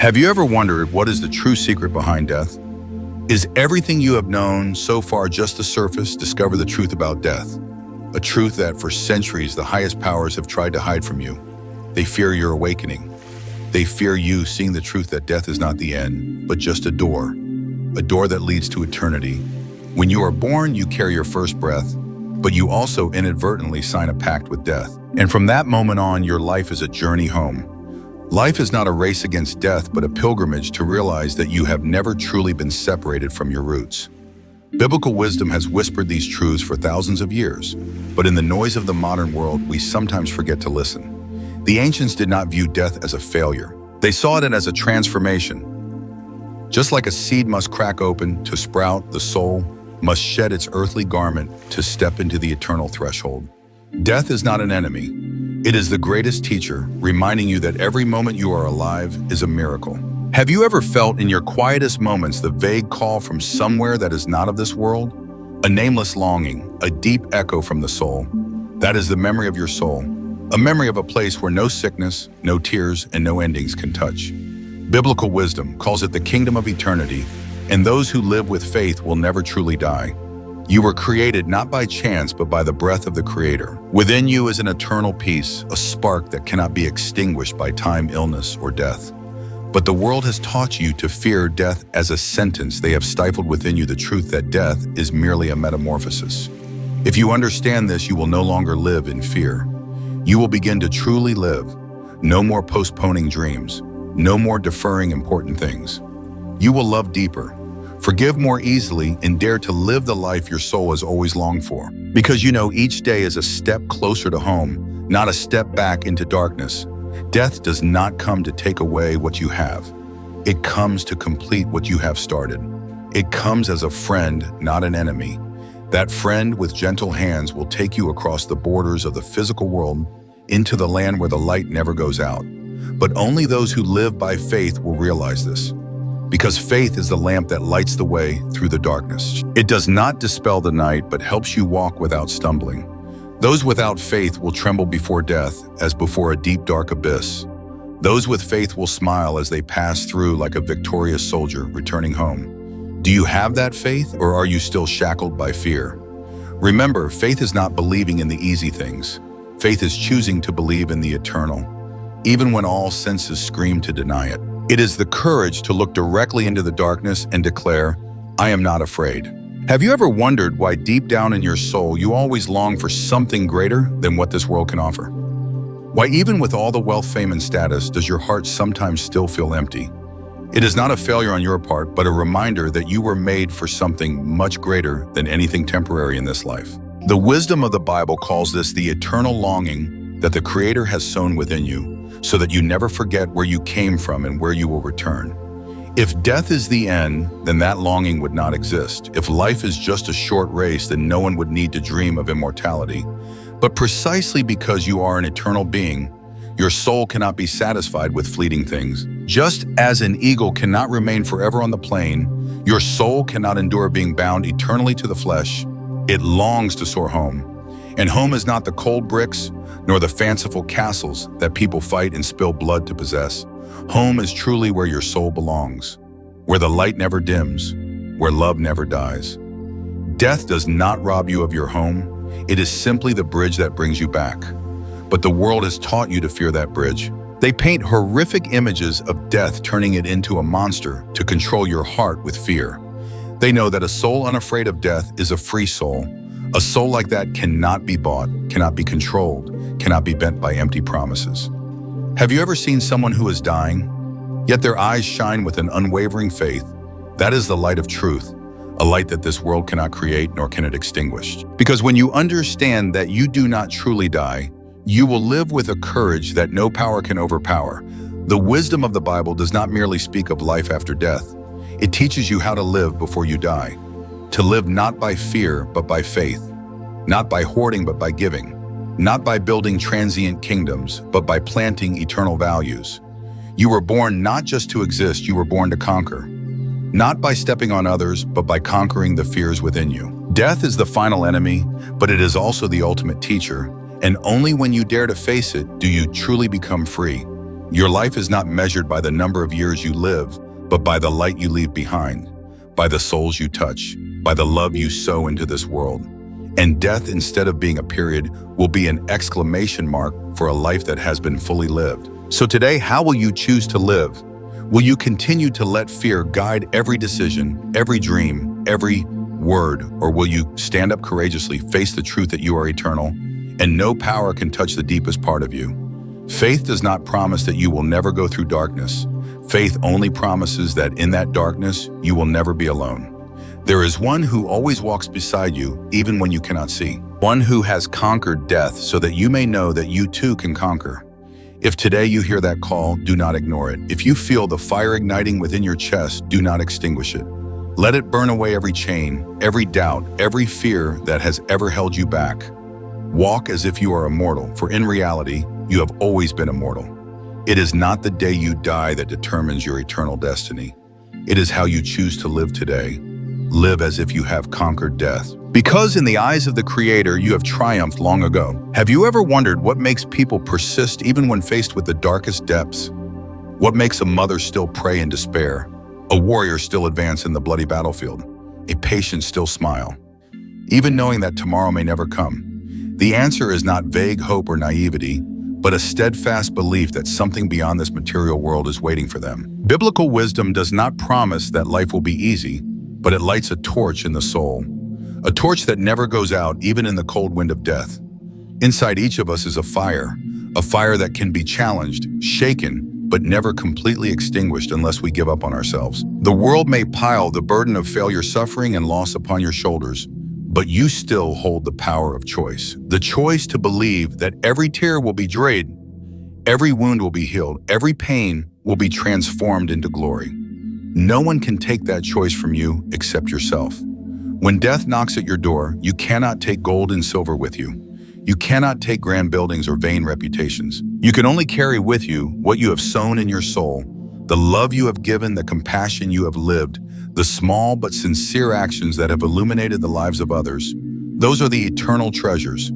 Have you ever wondered what is the true secret behind death? Is everything you have known so far just the surface? Discover the truth about death, a truth that for centuries the highest powers have tried to hide from you. They fear your awakening. They fear you seeing the truth that death is not the end, but just a door that leads to eternity. When you are born, you carry your first breath, but you also inadvertently sign a pact with death. And from that moment on, your life is a journey home. Life is not a race against death, but a pilgrimage to realize that you have never truly been separated from your roots. Biblical wisdom has whispered these truths for thousands of years, but in the noise of the modern world, we sometimes forget to listen. The ancients did not view death as a failure. They saw it as a transformation. Just like a seed must crack open to sprout, the soul must shed its earthly garment to step into the eternal threshold. Death is not an enemy. It is the greatest teacher, reminding you that every moment you are alive is a miracle. Have you ever felt in your quietest moments the vague call from somewhere that is not of this world? A nameless longing, a deep echo from the soul. That is the memory of your soul, a memory of a place where no sickness, no tears, and no endings can touch. Biblical wisdom calls it the kingdom of eternity, and those who live with faith will never truly die. You were created not by chance, but by the breath of the Creator. Within you is an eternal peace, a spark that cannot be extinguished by time, illness, or death. But the world has taught you to fear death as a sentence. They have stifled within you the truth that death is merely a metamorphosis. If you understand this, you will no longer live in fear. You will begin to truly live. No more postponing dreams. No more deferring important things. You will love deeper, forgive more easily, and dare to live the life your soul has always longed for. Because you know each day is a step closer to home, not a step back into darkness. Death does not come to take away what you have. It comes to complete what you have started. It comes as a friend, not an enemy. That friend with gentle hands will take you across the borders of the physical world into the land where the light never goes out. But only those who live by faith will realize this. Because faith is the lamp that lights the way through the darkness. It does not dispel the night, but helps you walk without stumbling. Those without faith will tremble before death as before a deep, dark abyss. Those with faith will smile as they pass through like a victorious soldier returning home. Do you have that faith, or are you still shackled by fear? Remember, faith is not believing in the easy things. Faith is choosing to believe in the eternal, even when all senses scream to deny it. It is the courage to look directly into the darkness and declare, "I am not afraid." Have you ever wondered why deep down in your soul you always long for something greater than what this world can offer? Why even with all the wealth, fame, and status, does your heart sometimes still feel empty? It is not a failure on your part, but a reminder that you were made for something much greater than anything temporary in this life. The wisdom of the Bible calls this the eternal longing that the Creator has sown within you, so that you never forget where you came from and where you will return. If death is the end, then that longing would not exist. If life is just a short race, then no one would need to dream of immortality. But precisely because you are an eternal being, your soul cannot be satisfied with fleeting things. Just as an eagle cannot remain forever on the plane, your soul cannot endure being bound eternally to the flesh. It longs to soar home. And home is not the cold bricks, nor the fanciful castles that people fight and spill blood to possess. Home is truly where your soul belongs, where the light never dims, where love never dies. Death does not rob you of your home. It is simply the bridge that brings you back. But the world has taught you to fear that bridge. They paint horrific images of death, turning it into a monster to control your heart with fear. They know that a soul unafraid of death is a free soul. A soul like that cannot be bought, cannot be controlled, cannot be bent by empty promises. Have you ever seen someone who is dying, yet their eyes shine with an unwavering faith? That is the light of truth, a light that this world cannot create nor can it extinguish. Because when you understand that you do not truly die, you will live with a courage that no power can overpower. The wisdom of the Bible does not merely speak of life after death. It teaches you how to live before you die. To live not by fear, but by faith. Not by hoarding, but by giving. Not by building transient kingdoms, but by planting eternal values. You were born not just to exist, you were born to conquer. Not by stepping on others, but by conquering the fears within you. Death is the final enemy, but it is also the ultimate teacher. And only when you dare to face it do you truly become free. Your life is not measured by the number of years you live, but by the light you leave behind, by the souls you touch, by the love you sow into this world. And death, instead of being a period, will be an exclamation mark for a life that has been fully lived. So today, how will you choose to live? Will you continue to let fear guide every decision, every dream, every word, or will you stand up courageously, face the truth that you are eternal, and no power can touch the deepest part of you? Faith does not promise that you will never go through darkness. Faith only promises that in that darkness, you will never be alone. There is one who always walks beside you, even when you cannot see. One who has conquered death so that you may know that you too can conquer. If today you hear that call, do not ignore it. If you feel the fire igniting within your chest, do not extinguish it. Let it burn away every chain, every doubt, every fear that has ever held you back. Walk as if you are immortal, for in reality, you have always been immortal. It is not the day you die that determines your eternal destiny. It is how you choose to live today. Live as if you have conquered death. Because in the eyes of the Creator, you have triumphed long ago. Have you ever wondered what makes people persist even when faced with the darkest depths? What makes a mother still pray in despair? A warrior still advance in the bloody battlefield? A patient still smile? Even knowing that tomorrow may never come. The answer is not vague hope or naivety, but a steadfast belief that something beyond this material world is waiting for them. Biblical wisdom does not promise that life will be easy, but it lights a torch in the soul. A torch that never goes out, even in the cold wind of death. Inside each of us is a fire that can be challenged, shaken, but never completely extinguished unless we give up on ourselves. The world may pile the burden of failure, suffering, and loss upon your shoulders, but you still hold the power of choice. The choice to believe that every tear will be dried, every wound will be healed, every pain will be transformed into glory. No one can take that choice from you except yourself. When death knocks at your door, you cannot take gold and silver with you. You cannot take grand buildings or vain reputations. You can only carry with you what you have sown in your soul, the love you have given, the compassion you have lived, the small but sincere actions that have illuminated the lives of others. Those are the eternal treasures,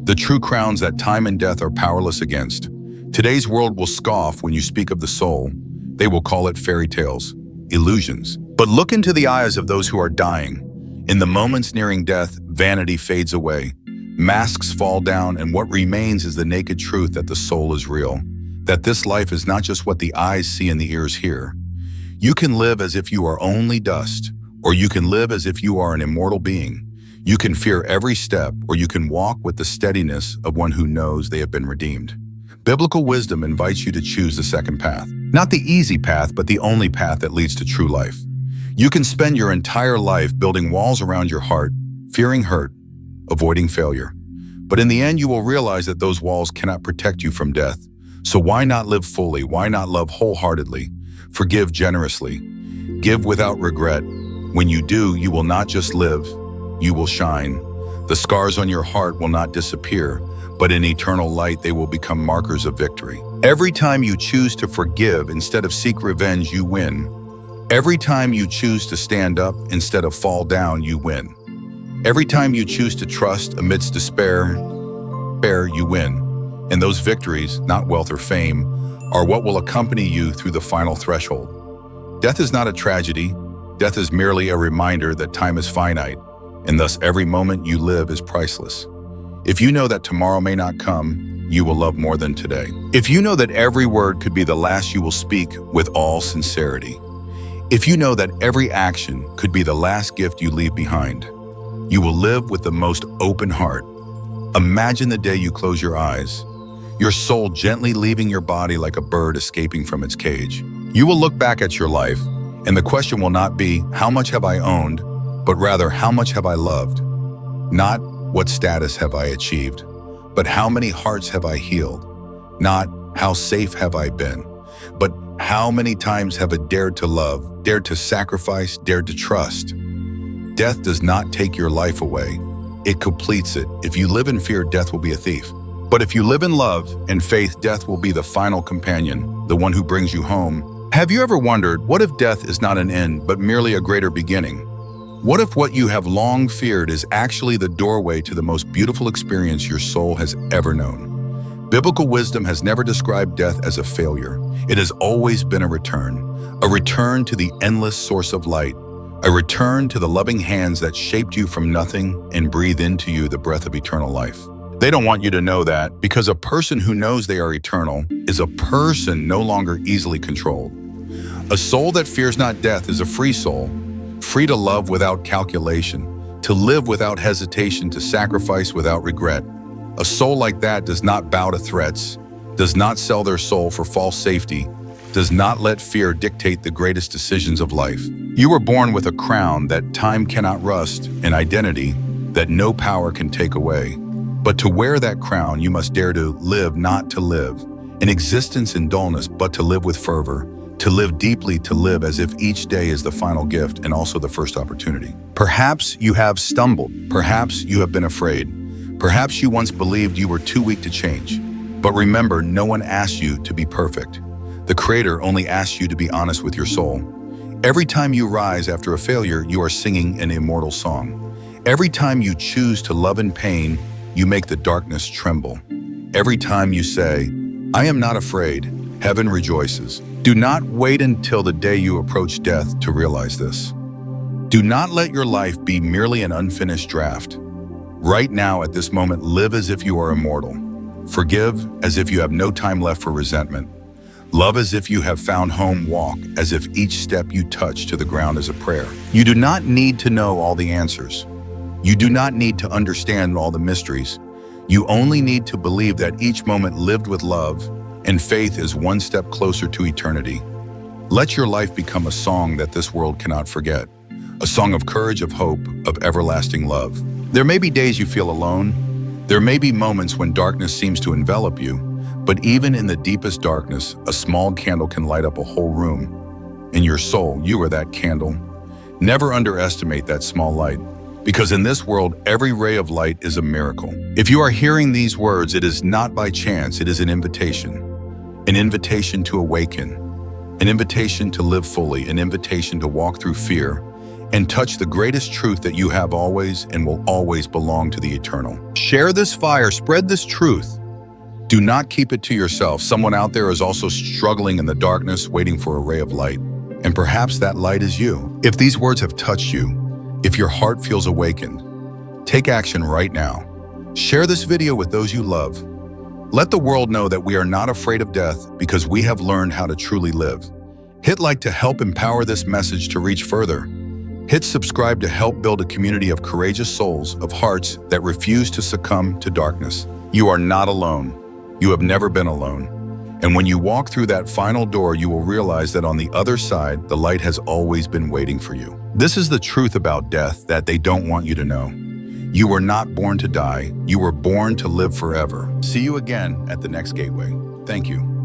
the true crowns that time and death are powerless against. Today's world will scoff when you speak of the soul. They will call it fairy tales, illusions. But look into the eyes of those who are dying. In the moments nearing death, vanity fades away. Masks fall down, and what remains is the naked truth that the soul is real, that this life is not just what the eyes see and the ears hear. You can live as if you are only dust, or you can live as if you are an immortal being. You can fear every step, or you can walk with the steadiness of one who knows they have been redeemed. Biblical wisdom invites you to choose the second path. Not the easy path, but the only path that leads to true life. You can spend your entire life building walls around your heart, fearing hurt, avoiding failure. But in the end, you will realize that those walls cannot protect you from death. So why not live fully? Why not love wholeheartedly? Forgive generously. Give without regret. When you do, you will not just live, you will shine. The scars on your heart will not disappear, but in eternal light, they will become markers of victory. Every time you choose to forgive instead of seek revenge, you win. Every time you choose to stand up instead of fall down, you win. Every time you choose to trust amidst despair, you win. And those victories, not wealth or fame, are what will accompany you through the final threshold. Death is not a tragedy. Death is merely a reminder that time is finite, and thus every moment you live is priceless. If you know that tomorrow may not come, you will love more than today. If you know that every word could be the last you will speak with all sincerity. If you know that every action could be the last gift you leave behind, you will live with the most open heart. Imagine the day you close your eyes, your soul gently leaving your body like a bird escaping from its cage. You will look back at your life, and the question will not be, how much have I owned, but rather, how much have I loved? Not, what status have I achieved, but how many hearts have I healed? Not, how safe have I been, but how many times have I dared to love, dared to sacrifice, dared to trust? Death does not take your life away. It completes it. If you live in fear, death will be a thief. But if you live in love and faith, death will be the final companion, the one who brings you home. Have you ever wondered, what if death is not an end, but merely a greater beginning? What if what you have long feared is actually the doorway to the most beautiful experience your soul has ever known? Biblical wisdom has never described death as a failure. It has always been a return to the endless source of light, a return to the loving hands that shaped you from nothing and breathed into you the breath of eternal life. They don't want you to know that because a person who knows they are eternal is a person no longer easily controlled. A soul that fears not death is a free soul, free to love without calculation, to live without hesitation, to sacrifice without regret. A soul like that does not bow to threats, does not sell their soul for false safety, does not let fear dictate the greatest decisions of life. You were born with a crown that time cannot rust, an identity that no power can take away. But to wear that crown, you must dare to live not to live, an existence in dullness, but to live with fervor, to live deeply, to live as if each day is the final gift and also the first opportunity. Perhaps you have stumbled, perhaps you have been afraid, perhaps you once believed you were too weak to change. But remember, no one asked you to be perfect. The Creator only asks you to be honest with your soul. Every time you rise after a failure, you are singing an immortal song. Every time you choose to love in pain, you make the darkness tremble. Every time you say, "I am not afraid," heaven rejoices. Do not wait until the day you approach death to realize this. Do not let your life be merely an unfinished draft. Right now, at this moment, live as if you are immortal. Forgive as if you have no time left for resentment. Love as if you have found home. Walk as if each step you touch to the ground is a prayer. You do not need to know all the answers. You do not need to understand all the mysteries. You only need to believe that each moment lived with love and faith is one step closer to eternity. Let your life become a song that this world cannot forget, a song of courage, of hope, of everlasting love. There may be days you feel alone. There may be moments when darkness seems to envelop you, but even in the deepest darkness, a small candle can light up a whole room. In your soul, you are that candle. Never underestimate that small light, because in this world, every ray of light is a miracle. If you are hearing these words, it is not by chance, it is an invitation to awaken, an invitation to live fully, an invitation to walk through fear and touch the greatest truth that you have always and will always belong to the eternal. Share this fire, spread this truth. Do not keep it to yourself. Someone out there is also struggling in the darkness, waiting for a ray of light. And perhaps that light is you. If these words have touched you, if your heart feels awakened, take action right now. Share this video with those you love. Let the world know that we are not afraid of death because we have learned how to truly live. Hit like to help empower this message to reach further. Hit subscribe to help build a community of courageous souls, of hearts that refuse to succumb to darkness. You are not alone. You have never been alone. And when you walk through that final door, you will realize that on the other side, the light has always been waiting for you. This is the truth about death that they don't want you to know. You were not born to die. You were born to live forever. See you again at the next gateway. Thank you.